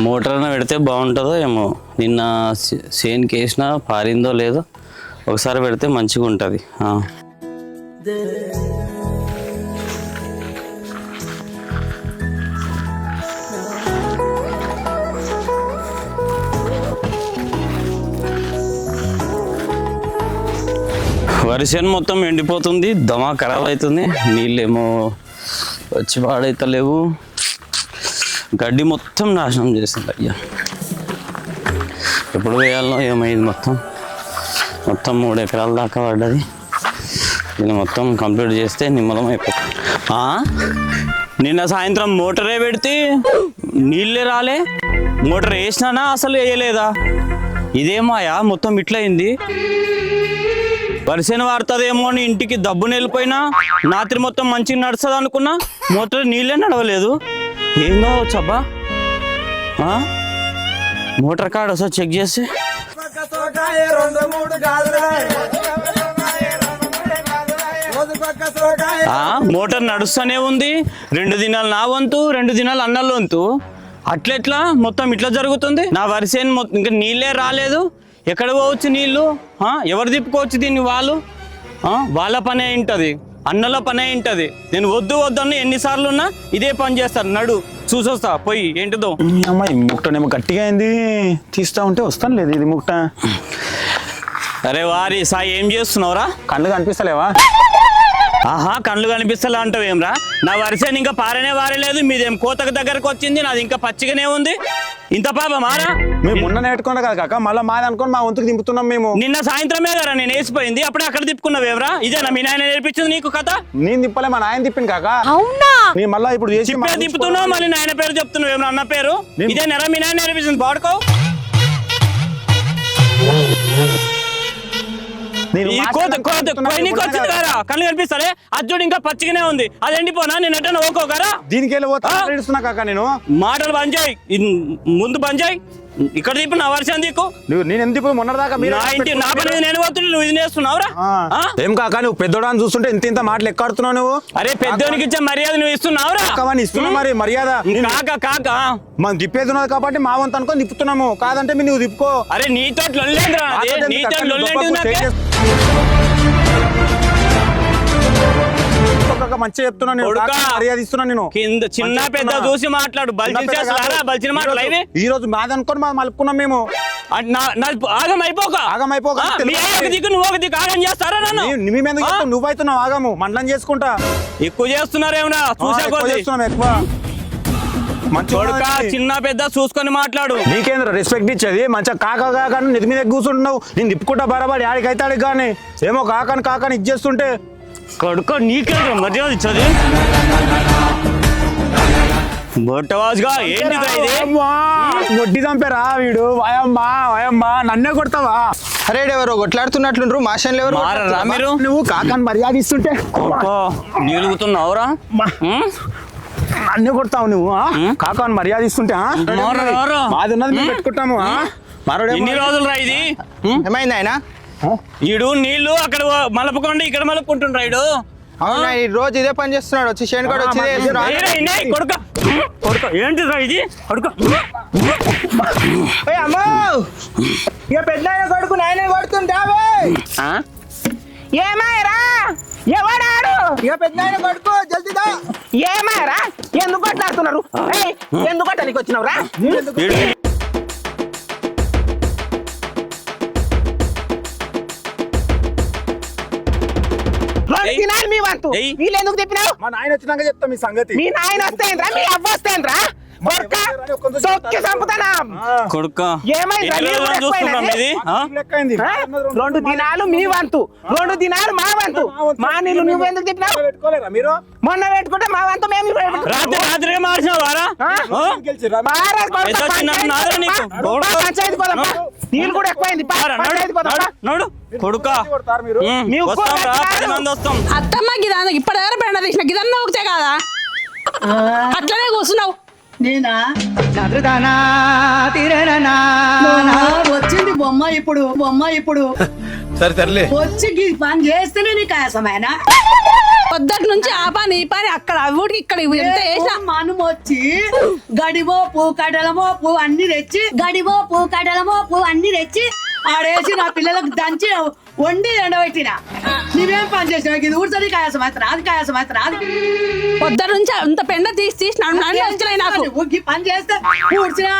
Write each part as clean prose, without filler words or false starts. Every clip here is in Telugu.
మోటార్ అయినా పెడితే బాగుంటుందో ఏమో. నిన్న సేన్కి వేసినా పారిందో లేదో ఒకసారి పెడితే మంచిగా ఉంటుంది. వరిసేను మొత్తం ఎండిపోతుంది, దమా ఖరాబ్ అవుతుంది, నీళ్ళేమో వచ్చి పాడైతలేవు, గడ్డి మొత్తం నాశనం చేసింది. అయ్యా ఎప్పుడు వేయాలో ఏమైంది, మొత్తం 3 ఎకరాల దాకా పడ్డది. దీన్ని మొత్తం కంప్లీట్ చేస్తే నిమ్మలం అయిపోతుంది. నిన్న సాయంత్రం మోటారే పెడితే నీళ్ళే రాలే, మోటార్ వేసినానా అసలు వేయలేదా? ఇదేమాయా మొత్తం ఇట్లయింది. వరిసేను వాడుతుందేమో అని ఇంటికి దబ్బుని వెళ్ళిపోయినా, రాత్రి మొత్తం మంచిగా నడుస్తుంది అనుకున్నా, మోటార్ నీళ్ళే నడవలేదు. ఏం కావచ్చు అబ్బా? మోటార్ కార్డ్ ఒకసారి చెక్ చేసి మోటార్ నడుస్తూనే ఉంది. 2 దినాలు నా వంతు, 2 దినాలు అన్నల వంతు. అట్లెట్లా మొత్తం ఇట్లా జరుగుతుంది? నా వరిసేను మొత్తం ఇంకా నీళ్ళే రాలేదు. ఎక్కడ పోవచ్చు నీళ్ళు? ఎవరు తిప్పుకోవచ్చు దీన్ని? వాళ్ళ పనే ఉంటుంది, అన్నల పనే ఉంటుంది. నేను వద్దు అన్న ఎన్నిసార్లు ఉన్నా ఇదే పని చేస్తారు. నడు చూసొస్తా పోయి ఏంటిదో. అమ్మాయి ముక్కటనేమో గట్టిగా అయింది, తీస్తా ఉంటే వస్తాను లేదు ఇది ముక్కట. అరే వారి సాయి ఏం చేస్తున్నావురా? కళ్ళు కనిపిస్తలేవా? కళ్ళు కనిపిస్తలే అంటావేమ్రా? నా వరిసేను ఇంకా వారలేదు, మీదేం కోతకు దగ్గరకు వచ్చింది, నాది ఇంకా పచ్చిగానే ఉంది. ఇంత పాప మారా? మేము మొన్న నేర్చుకున్నా కదా కాక, మళ్ళీ మాది అనుకోని మా వంతుకు దింపుతున్నాం మేము. నిన్న సాయంత్రమే కదా నేను వేసిపోయింది, అప్పుడే అక్కడ తిప్పుకున్నావేమ్రా? ఇదేనా మీ నాయన నేర్పించింది నీకు కథ? నేను తిప్పలే, మా నాయన తిప్పింది కాక. అవునా? నేను మళ్ళీ ఇప్పుడు చేసి తిప్పుతున్నావు, మళ్ళీ నాయన పేరు చెప్తున్నావు ఏమన్నా? అన్న పేరు ఇదే నెల మీ నాయన నేర్పించింది. పాడుకో. కళ్ళు కనిపిస్తారే? అజ్జుడు ఇంకా పచ్చిగానే ఉంది, అది ఎండిపోనా? నేను ఎట్టా ఓకోగారా? దీనికి వెళ్ళిపోతున్నా కాక. నేను మాటలు బంద్ చేయి, ముందు బంద్ చేయి. ఇక్కడ తిప్పు నా వర్షం దిక్కు. నేను ఎందుకు మొన్నదాకా నా ఇంటి నా పని నేను పోతుంటే నువ్వు ఇది నేస్తున్నావురా? ఏం కాక నువ్వు పెద్దోడాన్ని చూస్తుంటే ఇంత మాటలు ఎక్కాడుతున్నావు నువ్వు. అరే పెద్దోనికి ఇచ్చే మర్యాద నువ్వు ఇస్తున్నావురా? ఇస్తున్నా మరి మర్యాద. కాక మనం తిప్పేది ఉన్నది కాబట్టి మా వంతు అనుకొని తిప్పుతున్నాము, కాదంటే మీరు నువ్వు తిప్పుకో. అరే నీతో లొల్లేంద్రా, నీతో లొల్లేండి. మంచిగా చెప్తున్నాను, మర్యాద ఇస్తున్నాను. నేను కింద చిన్న పెద్ద చూసి మాట్లాడు. బలిచిన మాటలు ఇవి. ఈ రోజు మాది అనుకొని మాది మలుపుకున్నాం మేము. ఆగమైపోక నువ్వు ఒక దిక్కు ఆగం చేస్తారా? మీ మీద నువ్వైతున్నావు ఆగము, మండలం చేసుకుంటా. ఎక్కువ చేస్తున్నారేమన్నా? చూసే చేస్తున్నాం ఎక్కువ. చిన్న పెద్ద చూసుకొని మాట్లాడు. నీకేంద్ర రెస్పెక్ట్ ఇచ్చేది? మంచిగా కాక నిధి మీద కూర్చుంటున్నావు. నేను తిప్పుకుంటా బరాబడి ఆడికైతే ఆడికి కానీ ఏమో కాకని ఇచ్చేస్తుంటే కొడుకో నీకే మర్యాద ఇచ్చది. బొట్టవాజుగా ఏంటిదా ఇది? వడ్డీ చంపారా వీడు? వాయమ్మా నన్నే కొడతావా? అరే ఎవరో కొట్లాడుతున్నట్లుండ్రు, మాషన్లు ఎవరు మారరా మీరు? నువ్వు కాకని మర్యాద ఇస్తుంటే నీలుగుతున్నావురా? నన్నే కొడతావు నువ్వు? కాకని మర్యాద ఇస్తుంటే మాది ఉన్నది మేము పెట్టుకుంటాము. ఎన్ని రోజులు రా ఇది? ఏమైంది ఆయన? ఈడు నీళ్లు అక్కడ మలుపుకోండి, ఇక్కడ మలుపుకుంటుండ్రా ఈడు. అవునా? ఈ రోజు ఇదే పని చేస్తున్నాడు, వచ్చి శని కూడా వచ్చి ఏంటిరా ఇది? అమ్మో ఇక పెద్ద కొడుకు నాయన కొడుతుంటావే. ఏమాయరా? ఎవడాడు? ఇక పెద్ద కొడుకు జల్దీదా. ఏమాయరా? ఎందుకు కొట్లాడుతున్నారు? ఎందుకు కొట్టడానికి వచ్చినావురా? మీ వంతు వీళ్ళు ఎందుకు చెప్పినావు? మా నాయన వచ్చినాక చెప్తా మీ సంగతి. మీ నాయన వస్తేంద్రా? మీ అవ్వ వస్తేంద్రా? రెండు దినాలు మీ వంతు, 2 దినాలు మా వంతు. మా నీళ్ళు నువ్వు ఎందుకు చెప్పినావు? మీరు మొన్న పెట్టుకుంటే మా వంతు మేము రాత్రి మార్చినావారా? పంచాయతీ పోదాం, నీళ్ళు కూడా ఎక్కువైంది. అత్తమ్మ గిదా ఇప్పటి దగ్గర పెండ తీసిన గిదన్నా ఒకటే కదా, అట్లనే కూర్చున్నావు. నేనా వచ్చింది బొమ్మ ఇప్పుడు సరే తరలే వచ్చి ఈ పని చేస్తేనే నీకు ఆయాసమైనా పొద్దుటి నుంచి ఆ పని ఈ పని అక్కడ ఊరికి ఇక్కడ ఎంత వేసినా మనం వచ్చి గడిమోపు కడలమోపు అన్ని తెచ్చి గడిమోపు కడలమోపు అన్ని తెచ్చి ఆడేసి నా పిల్లలకు దంచి వండి ఎండబెట్టిన నువ్వేం పని చేసినావు ఇది ఊడ్చని కాయాసం మాత్రం అది కాయాసం మాత్రం అది పొద్దుటి నుంచి అంత పెండ తీసి నాకు ఈ పని చేస్తే ఊడ్చినా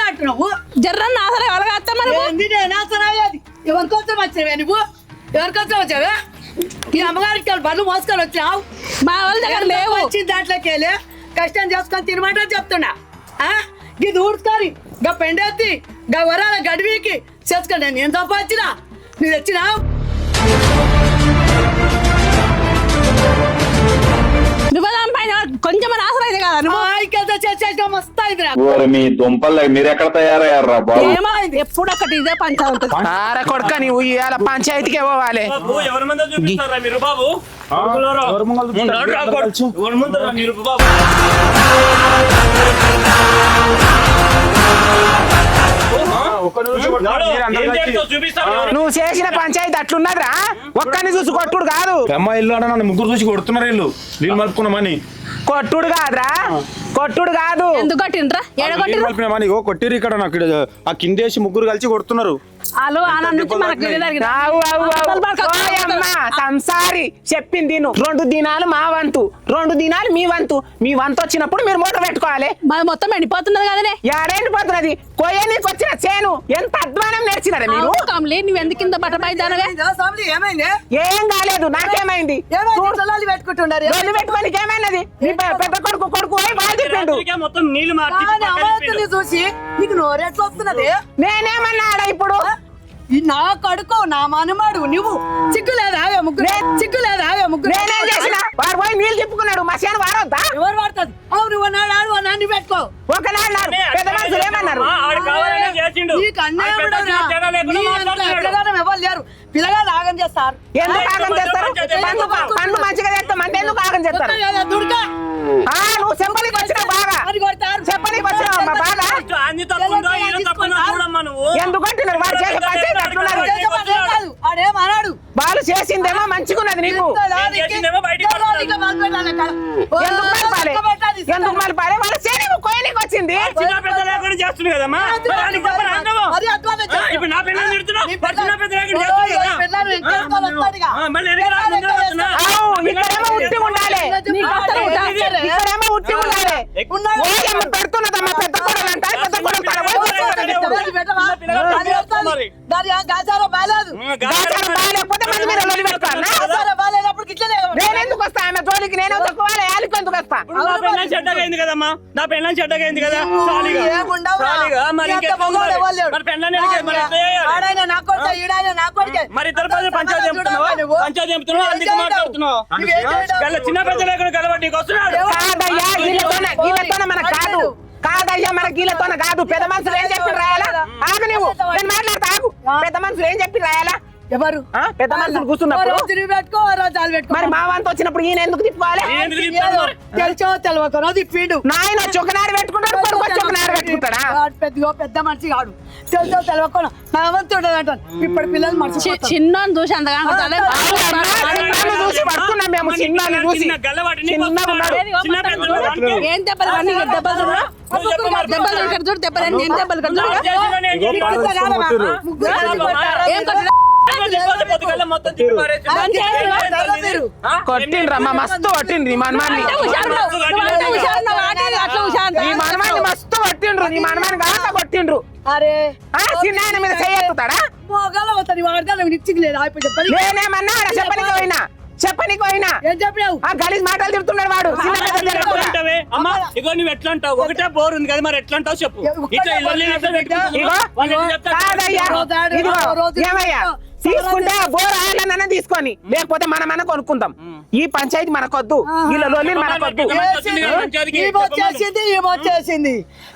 అంటున్నావు జర్రన్న అసలు ఎవరిగా మరి ఏంది నేను అసలు అయ్యేది ఎవరికొచ్చా వచ్చావే నువ్వు ఎవరికొచ్చా వచ్చావే ఈ అమ్మగారికి బళ్ళు మోసుకొని వచ్చినావు మా వాళ్ళ దగ్గర లేవు వచ్చి దాంట్లోకి వెళ్ళి కష్టం చేసుకొని తినమంటే చెప్తున్నా ఇది ఊడ్చుకొని గా పెండెత్తి గా వరాల గడివికి చేసుకోండి నేను తప్ప వచ్చినా నువ్వు వచ్చినావు విభజన పైన కొంచెం ఆసరా అయితే కదా నువ్వు ఆయికెళ్తే చేసేసిన మస్తు అయింది నాకు మీ దుంపలు మీరు ఎక్కడ తయారయ్యారా బాబు ఏమో ఎప్పుడు ఒకటి ఇదే పంచాయతీ ఉంటుంది ఆర కొడుక నువ్వు ఇవాళ పంచాయతీకి పోవాలి ఎవరి ముందు చూపిస్తారా మీరు బాబు ఎవరు ముంగలు చూస్తారు? ఎవరి ముందు మీరు బాబు ఒక్క నిమిషం కొట్టాలి, మీరు అందరూ ఏం కలిసి. చేస్తావు చూపిస్తాను నువ్వు చేసిన పంచాయతీ అట్లున్నదిరా ఒక్కని చూసి కొట్టుడు కాదు అమ్మ ఇల్లు అన్న నన్ను ముగ్గురు చూసి కొడుతున్నారు ఇల్లు నీళ్ళు మలుపుకున్నామని కొట్టుడు కాదురా కొట్టుడు కాదు ఎందుకు కొట్టిండ్రా ఏడ నీళ్ళు కొట్టిండ్రా మలిపినామని ఇగో కొట్టిరు ఇక్కడ నాకు ఇక్కడ ఆ కిందేసి ముగ్గురు కలిసి కొడుతున్నారు వాళ్ళు ఆనంద నుంచి మనకు తెలియదు ఆవు, ఆవు, ఆవు. ఓయమ్మ, సంసారి చెప్పింది నువ్వు 2 దినాలు మా వంతు 2 దినాలు మీ వంతు వచ్చినప్పుడు మీరు మూట పెట్టుకోవాలి మరి మొత్తం ఎండిపోతున్నది కదనే ఏడేండిపోతున్నది కొయ్యనీకి వచ్చిన చేను ఎంత అధ్వానం నేర్చినారా మీరు కమలి నువ్వు ఎందుకు ఇంత బట్టబాయిదానగా ఏమైంది ఏం కాలేదు నాకేమైంది చల్లాలి పెట్టుకుంటున్నారు రోజు పెట్టుకోనికి ఏమైనది నీ పెద్ద కొడుకు పోయి బాగా చెప్పిండు మొత్తం నీళ్లు మార్చి అమాయకుల్ని చూసి నీకు నోరెట్లు వస్తున్నది నేనేమన్నాడా ఇప్పుడు ఈ నా కొడుకు నా మనమాడు నువ్వు సిగ్గులేదా ముగ్గురు సిగ్గులేదా ముగ్గురు నేనేం చేసిన వాడు పోయి నీళ్ళు తిప్పుకున్నాడు మసాను వారొద్దా ఎవరు పడుతుంది అవును నాడు ఆడు నాన్ని పెట్టుకో ఒకనాడు పెద్ద మనుషులు ఏమన్నారు ఆడు కావాలనే చేసిండు నీకు అన్యాయం ఆ పెద్ద చిన్న తేడా లేకుండా మాట్లాడుతున్నాడు. ఎవరు లేరు పిల్లగాళ్ళు ఆగం చేస్తారు ఎందుకు ఆగం చేస్తారు పండు మంచిగా చేస్తాం అంటే ఎందుకు ఆగం చేస్తారు దుర్గా నువ్వు చెప్పనికి వచ్చినావు బాగా అని కొడతారు చెప్పనికి వచ్చినావు అమ్మా బాగా అన్ని తప్పుందో ఈయన తప్పుందో చూడమ్మా నువ్వు ఎందుకు అంటున్నారు వాడు చేసే పంచాయతీ అట్లున్నది వాడేమన్నాడు వాళ్ళు చేసిందేమో మంచిగున్నది నీకు చేసిందేమో బయటికి ఎందుకు మలిపాలి వాళ్ళ చేను కోయనికి వచ్చింది చిన్న పెద్ద లేకుండా చేస్తుంది కదమ్మా మరి ఆయనకి చెప్పరా అందరూ? ఇప్పుడు నా పిల్లల్ని తిడుతున్నావు మరి చిన్న పెద్ద లేకుండా చేస్తుంది కదా మళ్ళీ ఎందుకు రా? ముందే వస్తున్నా? ఇక్కడేమో ఉట్టి ఉండాలి ఇక్కడేమో ఉట్టి ఉండాలి ఓయమ్మ పెడుతున్నదమ్మా పెద్ద కొడలంట పెద్ద కొడలు బాగాలేకపోతే మరి మీరు లొల్లి పెట్టుకోవాలా నేనెందుకు వస్తా ఆమె జోలికి నేను తక్కువాలి యాలికి ఎందుకు వస్తా నా పెళ్ళం చెడ్డగైంది కదమ్మా నా పెళ్ళం చెడ్డగైంది కదా సాలిగా సాలిగా మరి మరి పెళ్ళని మరి ఎట్లా చేయాలి? మరి ఇద్దరు పది పంచాయతీ చెప్తున్నావు అందుకు మాట్లాడుతున్నావు చిన్న పెద్ద లేకుండా గెలవడం నీకు వస్తున్నాడు కాదయ్యా వీళ్ళతోనే మనకు కాదు కాదయ్యా మన గీలతోనే కాదు పెద్ద మనుషులు ఏం చెప్పి రాయాలా ఆగు నువ్వు నేను మాట్లాడతా ఆగు పెద్ద మనుషులు ఏం చెప్పి రాయాలా ఎవరు పెద్ద మనుషులు కూర్చున్నప్పుడు పెట్టుకో రోజాలు పెట్టుకో మరి మా వంతు వచ్చినప్పుడు ఈయన ఎందుకు తిప్పుకోవాలి తెలిసో తెలియకనో తిప్పిండు నాయన చొక్కనాడు పెట్టుకుంటాడు కొడుకు చొక్కనాడు పెట్టుకుంటాడా పెద్ద మనిషి కాడు తెలుసో తెలియకనో నా వంతు ఉండదు ఇప్పుడు పిల్లలు మనిషి చిన్న చూసి అంతగా చిన్నాన్ని చూసి పడుతున్నాం మేము చిన్నాన్ని చూసి చిన్నగా ఉన్నాడు ఏం దెబ్బలు కానీ దెబ్బలు చూడు దెబ్బలు ఇక్కడ చూడు దెబ్బలు ఏం దెబ్బలు ఇక్కడ చూడు ఏం కొట్టిండ్రమ్మా మస్తు కొట్టిండ్రు నీ మనమాన్ని నీ మనమాన్ని మస్తు కొట్టిండ్రు నీ మనమాన్ని కాక కొట్టిండ్రు అరే చిన్న మీద చేయెత్తుతాడా మోగాల అవుతుంది వాడగాల నిచ్చికి లేదు అయిపోయి చెప్పండి నేనేమన్నా చెప్పనికి పోయినా ఏం చెప్పినావు ఆ గలీజ్ మాటలు తిడుతున్నాడు వాడు చిన్న పెద్ద తెలియకుండా. అమ్మా ఇగో నువ్వు ఎట్లా అంటావు ఒకటే బోర్ ఉంది కదా మరి ఎట్లా అంటావు చెప్పు ఇట్లా ఇల్లు ఎట్లా పెట్టుకుంటున్నావు? వాళ్ళు ఏం చెప్తారు? కాదయ్యా ఇదిగో ఏమయ్యా తీసుకుంటే బోర్ ఆయాలన్నా తీసుకొని లేకపోతే మనమన్నా కొనుక్కుందాం ఈ పంచాయతీ మనకొద్దు వీళ్ళ లోని మనకొద్దు వచ్చేసింది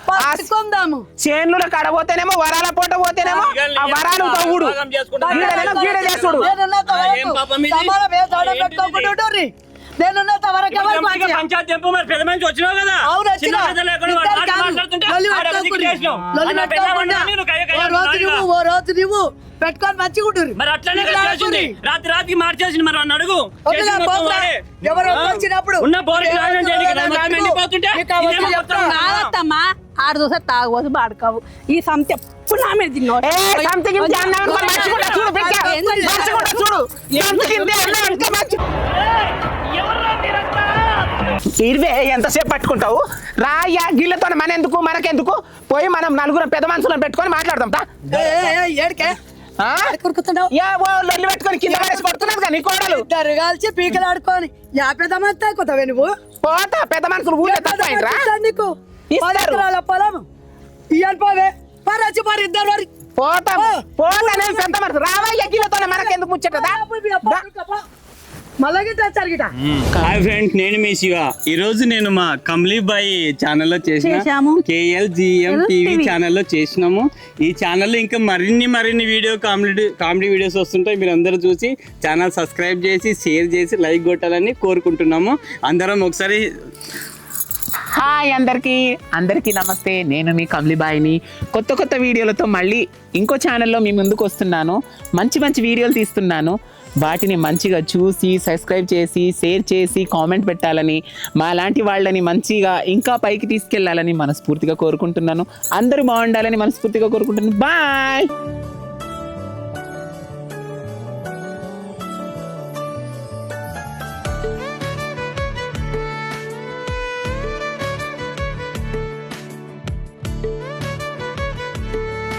పట్టుకుందాము చేనుల కడబోతేనేమో వరాల పూట పోతేనేమో ఆ వరాలు తవ్వుడు గీడ చేసుడు పంచాయతీ చెప్పు మరి పెద్ద మంచి వచ్చినావు కదా చిన్న పెద్ద లేకుండా వాడు మాట్లాడుతుంటే ఆడ దిక్కు చేసినావు. అన్న పెద్ద వాడిని నువ్వు కయ్య కయ్య రోజు నువ్వు పెట్టుకొని మంచిగా ఉంటుంది మరి అట్లనే చేసింది రాత్రి మార్చేసింది మరి వాడిని అడుగు వదిలే, చేసింది మొత్తం పోతురా. వాడే. ఎవరో వచ్చినప్పుడు ఉన్న బోరికి నాశనం చేయడానికి కదా, మొత్తం ఎండిపోతుంటే నీకు ఇదే అవన్నీ మొత్తం చెప్తా. కాదత్తమ్మా ఆడు చూసే తాగబోదు బాడుకావు ఈ సంత ఎప్పుడు నా మీద తిన్నావు సంథింగ్ మంచిగా చూడు బిడ్డ. మంచిగా చూడు సంథింగ్ ఇంకా మంచి ఇరవే ఎంతసేపు పట్టుకుంటావు రాయ్యా గిళ్ళతో మన ఎందుకు మనకెందుకు పోయి మనం నలుగురు పెద్ద మనుషులను పెట్టుకొని మాట్లాడదాం తా. ఏడికే ఆ? కురుకుతున్నావు యా ఓ లొల్లి పెట్టుకొని కింద పడేసి కొడుతున్నది కానీ నీ కోడలు ఇద్దరు కలిసి పీకలు ఆడుకొని యాపేదమంతా కొత్తవే నువ్వు పోతా పెద్ద మనుషులు ఊళ్ళో తప్పైంట్రా ఇస్తాను నీకు ఇస్తారు. 10 ఎకరాల పొలం ఇయ్యాలి పోవే పరచి మరి ఇద్దరు మరి పోతా పోతా నేను పెద్ద మనుషులు రావయ్యా గిళ్ళతో మనకెందుకు ముచ్చటదా మళ్ళీ తెచ్చారు గిట హాయ్ ఫ్రెండ్స్, నేను మీ శివ. ఈ రోజు నేను మా కమ్లీబాయ్ ఛానల్లో చేశాము. KLGM TV ఛానల్లో చేసినాము. ఈ ఛానల్లో ఇంకా మరిన్ని వీడియో కామెడీ వీడియోస్ వస్తుంటాయి. మీరు అందరూ చూసి ఛానల్ సబ్స్క్రైబ్ చేసి షేర్ చేసి లైక్ కొట్టాలని కోరుకుంటున్నాము. అందరం ఒకసారి హాయ్ అందరికీ నమస్తే. నేను మీ కమ్లీబాయిని కొత్త వీడియోలతో మళ్ళీ ఇంకో ఛానల్లో మీ ముందుకు వస్తున్నాను. మంచి వీడియోలు తీస్తున్నాను. వాటిని మంచిగా చూసి సబ్స్క్రైబ్ చేసి షేర్ చేసి కామెంట్ పెట్టాలని, మా లాంటి వాళ్ళని మంచిగా ఇంకా పైకి తీసుకెళ్లాలని మనస్ఫూర్తిగా కోరుకుంటున్నాను. అందరూ బాగుండాలని మనస్ఫూర్తిగా కోరుకుంటున్నాను. బాయ్.